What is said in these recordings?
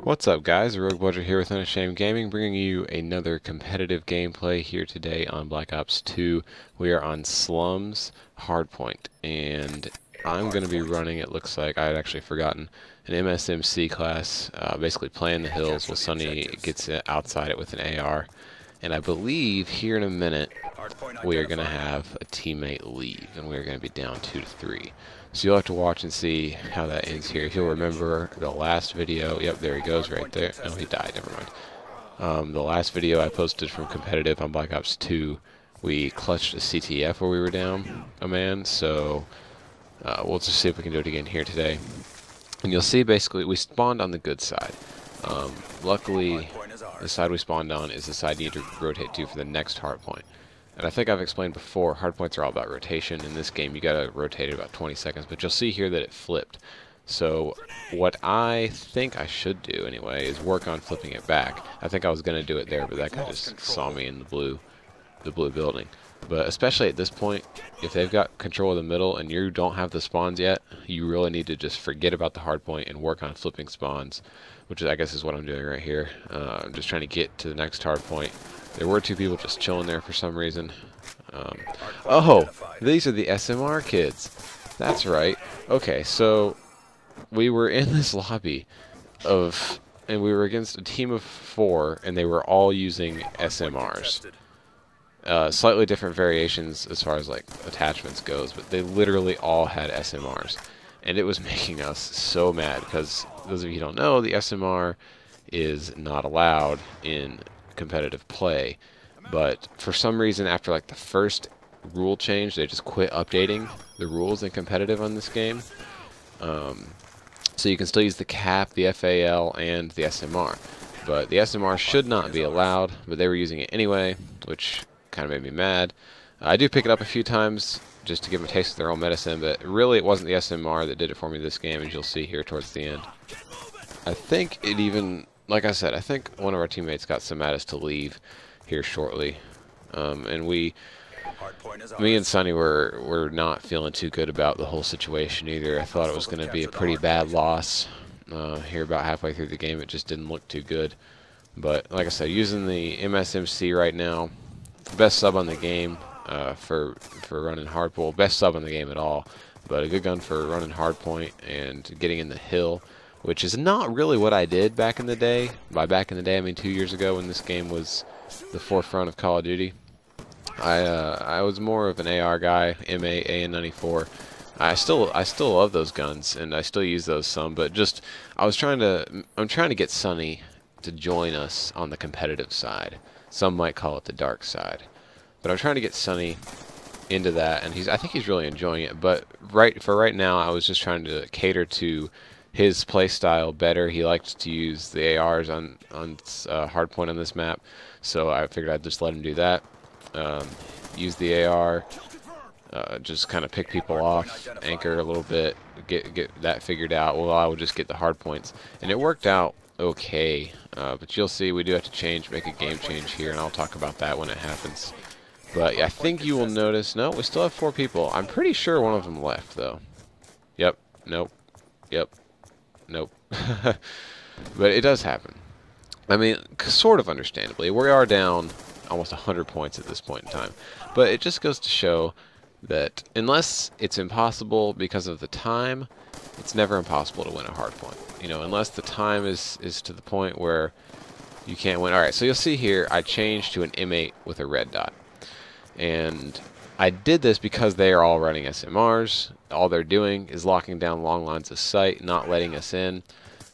What's up, guys? Rogue Bludger here with Unashamed Gaming, bringing you another competitive gameplay here today on Black Ops 2. We are on Slums Hardpoint, and I'm going to be running, it looks like, I had actually forgotten, an MSMC class, basically playing the hills while Sonny gets outside it with an AR. And I believe here in a minute we are going to have a teammate leave, and we are going to be down 2-3. So you'll have to watch and see how that ends here. If you'll remember the last video, yep, there he goes right there. Oh, he died, never mind. The last video I posted from competitive on Black Ops 2, we clutched a CTF where we were down a man, so we'll just see if we can do it again here today. And you'll see basically we spawned on the good side. Luckily, the side we spawned on is the side you need to rotate to for the next hardpoint. And I think I've explained before, hardpoints are all about rotation. In this game, you gotta rotate it about 20 seconds, but you'll see here that it flipped. So what I think I should do anyway is work on flipping it back. I think I was gonna do it there, but that guy just saw me in the blue building. But especially at this point, if they've got control of the middle and you don't have the spawns yet, you really need to just forget about the hardpoint and work on flipping spawns, which I guess is what I'm doing right here. I'm just trying to get to the next hardpoint. There were two people just chilling there for some reason. Oh, these are the SMR kids. That's right. Okay, so we were in this lobby and we were against a team of 4, and they were all using SMRs. Slightly different variations as far as like attachments goes, but they literally all had SMRs. And it was making us so mad because, those of you who don't know, the SMR is not allowed in competitive play, but for some reason after like the first rule change they just quit updating the rules in competitive on this game. So you can still use the cap, the FAL, and the SMR, but the SMR should not be allowed, but they were using it anyway, which kind of made me mad. I do pick it up a few times just to give them a taste of their own medicine, but really it wasn't the SMR that did it for me this game, as you'll see here towards the end. I think it even, like I said, I think one of our teammates got some at us to leave here shortly. And me and Sonny were not feeling too good about the whole situation either. I thought it was going to be a pretty bad loss. Here about halfway through the game, it just didn't look too good. But like I said, using the MSMC right now, best sub on the game for running hardpoint. Best sub on the game at all, but a good gun for running hardpoint and getting in the hill, which is not really what I did back in the day. By back in the day, I mean 2 years ago when this game was the forefront of Call of Duty. I was more of an AR guy, M8, AN94. I still love those guns and I still use those some, but just I'm trying to get Sonny to join us on the competitive side. Some might call it the dark side, but I'm trying to get Sonny into that, and I think he's really enjoying it. But right now, I was just trying to cater to his play style better. He likes to use the ARs on hardpoint on this map, so I figured I'd just let him do that. Use the AR, just kind of pick people off, anchor a little bit, get that figured out. Well, I would just get the hard points, and it worked out okay. But you'll see we do have to make a game change here, and I'll talk about that when it happens. But I think you will notice, no, we still have 4 people. I'm pretty sure one of them left, though. Yep, nope, yep, nope. But it does happen. I mean, sort of understandably. We are down almost 100 points at this point in time. But it just goes to show that unless it's impossible because of the time, it's never impossible to win a hard point. You know, unless the time is to the point where you can't win. Alright, so you'll see here I changed to an M8 with a red dot. And I did this because they are all running SMRs. All they're doing is locking down long lines of sight, not letting us in.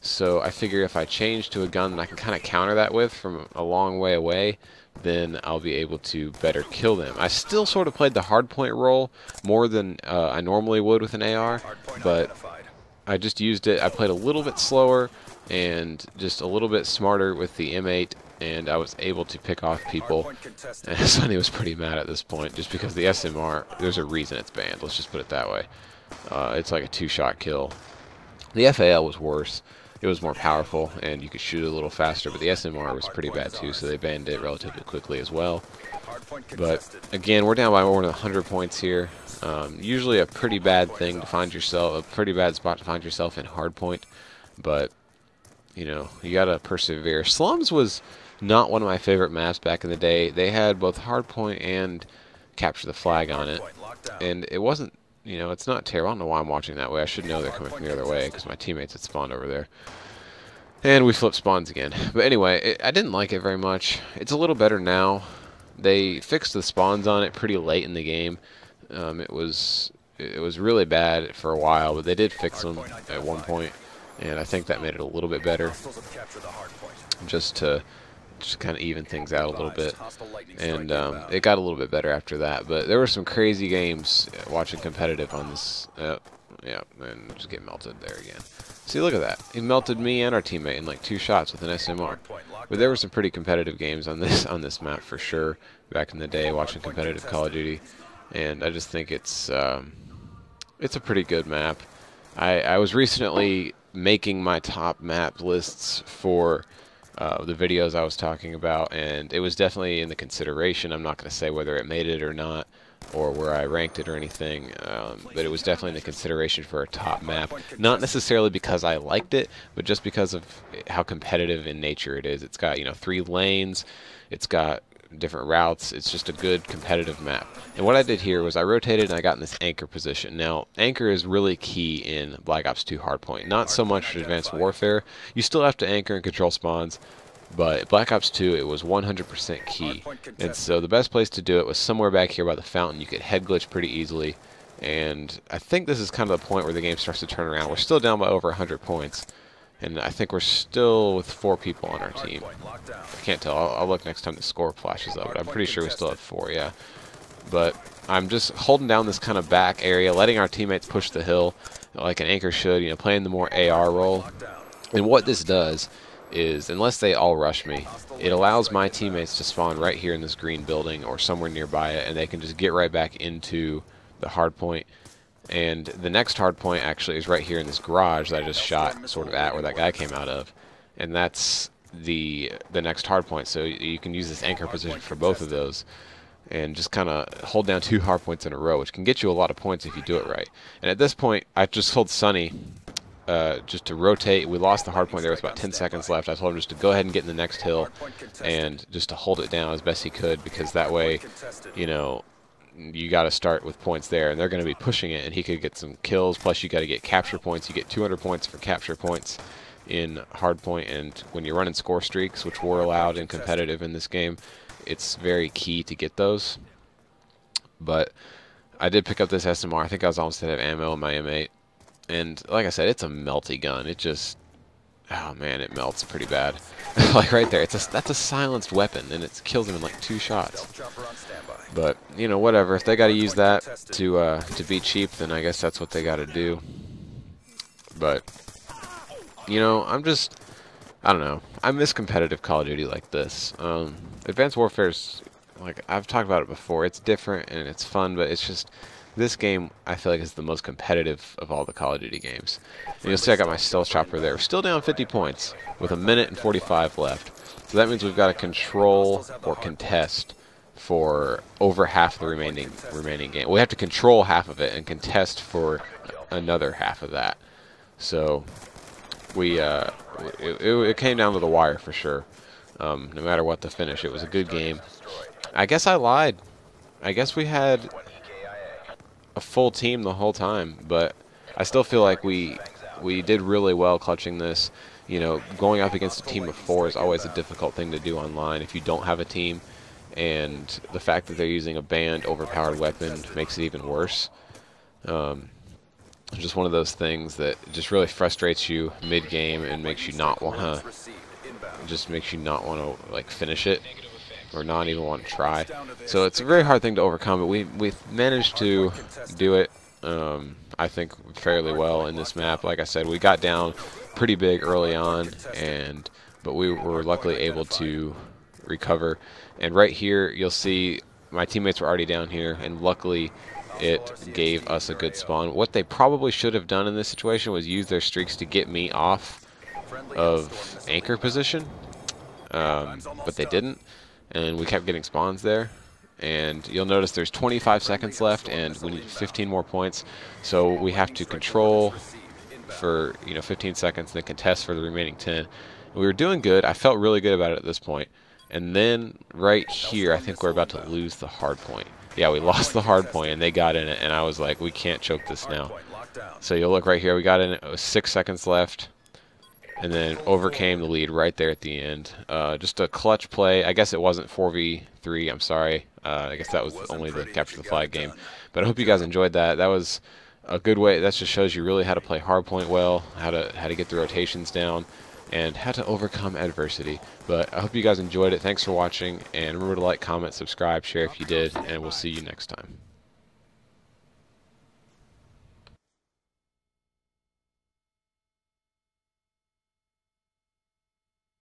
So I figure if I change to a gun that I can kind of counter that with from a long way away, then I'll be able to better kill them. I still sort of played the hardpoint role more than I normally would with an AR, but I just used it. I played a little bit slower and just a little bit smarter with the M8, and I was able to pick off people. And Sonny was pretty mad at this point, just because the SMR, there's a reason it's banned, let's just put it that way. It's like a 2-shot kill. The FAL was worse. It was more powerful, and you could shoot a little faster, but the SMR was pretty bad too, so they banned it relatively quickly as well. But again, we're down by more than 100 points here. Usually a pretty bad thing to find yourself, a pretty bad spot to find yourself in hardpoint, but you know, you gotta persevere. Slums was not one of my favorite maps back in the day. They had both hardpoint and capture the flag on it, and it wasn't, you know, it's not terrible. I don't know why I'm watching that way. I should know they're coming from the other way because my teammates had spawned over there. And we flipped spawns again. But anyway, I didn't like it very much. It's a little better now. They fixed the spawns on it pretty late in the game. It was really bad for a while, but they did fix them at one point, and I think that made it a little bit better, just to kind of even things out a little bit. And it got a little bit better after that. But there were some crazy games watching competitive on this. Yeah, and just get melted there again. See, look at that. He melted me and our teammate in like 2 shots with an SMR. But there were some pretty competitive games on this map for sure back in the day watching competitive Call of Duty, and I just think it's a pretty good map. I was recently making my top map lists for the videos I was talking about, and it was definitely in the consideration. I'm not going to say whether it made it or not, or where I ranked it or anything, but it was definitely in the consideration for a top map. Not necessarily because I liked it, but just because of how competitive in nature it is. It's got, you know, 3 lanes, it's got different routes, it's just a good competitive map. And what I did here was I rotated and I got in this anchor position. Now, anchor is really key in Black Ops 2 Hardpoint. Not so much in Advanced Warfare. You still have to anchor and control spawns, but Black Ops 2, it was 100% key. And so the best place to do it was somewhere back here by the fountain. You could head glitch pretty easily. And I think this is kind of the point where the game starts to turn around. We're still down by over 100 points. And I think we're still with 4 people on our team. I can't tell. I'll look next time the score flashes up. But I'm pretty sure we still have 4, yeah. But I'm just holding down this kind of back area, letting our teammates push the hill like an anchor should, you know, playing the more AR role. And what this does is, unless they all rush me, it allows my teammates to spawn right here in this green building or somewhere nearby it, and they can just get right back into the hard point. And the next hard point actually is right here in this garage that I just shot sort of at where that guy came out of, and that's the next hard point. So you can use this anchor position for both of those and just kind of hold down 2 hard points in a row, which can get you a lot of points if you do it right. And at this point, I just told Sonny just to rotate. We lost the hard point there with about 10 seconds left. I told him just to go ahead and get in the next hill and just to hold it down as best he could, because that way, you know, you got to start with points there, and they're going to be pushing it, and he could get some kills. Plus, you got to get capture points. You get 200 points for capture points in hardpoint, and when you're running score streaks, which were allowed in competitive in this game, it's very key to get those. But I did pick up this SMR. I think I was almost out of ammo in my M8. And like I said, it's a melty gun. It just, oh man, it melts pretty bad. Like right there, that's a silenced weapon, and it kills him in like 2 shots. But you know, whatever. If they got to use that to be cheap, then I guess that's what they got to do. But you know, I don't know. I miss competitive Call of Duty like this. Advanced Warfare's, like I've talked about it before. It's different and it's fun, but it's just, this game I feel like is the most competitive of all the Call of Duty games. And you'll see I got my stealth chopper there. We're still down 50 points with 1 minute and 45 left. So that means we've got to control or contest for over half the remaining game. We have to control half of it and contest for another half of that. So we it came down to the wire for sure. No matter what the finish, it was a good game. I guess I lied. I guess we had a full team the whole time, but I still feel like we did really well clutching this. You know, going up against a team of 4 is always a difficult thing to do online if you don't have a team, and the fact that they're using a banned, overpowered weapon makes it even worse. Just one of those things that just really frustrates you mid-game and makes you not want to, like finish it, or not even want to try. So it's a very hard thing to overcome, but we managed to do it, I think, fairly well in this map. Like I said, we got down pretty big early on, but we were luckily able to recover. And right here, you'll see my teammates were already down here, and luckily it gave us a good spawn. What they probably should have done in this situation was use their streaks to get me off of anchor position, but they didn't, and we kept getting spawns there. And you'll notice there's 25 seconds left, and we need 15 more points, so we have to control for 15 seconds and then contest for the remaining 10. We were doing good. I felt really good about it at this point. And then right here, I think we're about to lose the hard point. Yeah, we lost the hard point and they got in it, and I was like, we can't choke this now. So you'll look right here, we got in it with 6 seconds left, and then overcame the lead right there at the end. Just a clutch play. I guess it wasn't 4v3, I'm sorry. I guess that was only the capture the flag game. But I hope you guys enjoyed that. That was a good way. That just shows you really how to play hardpoint well, how to get the rotations down, and how to overcome adversity. But I hope you guys enjoyed it. Thanks for watching, and remember to like, comment, subscribe, share if you did, and we'll see you next time.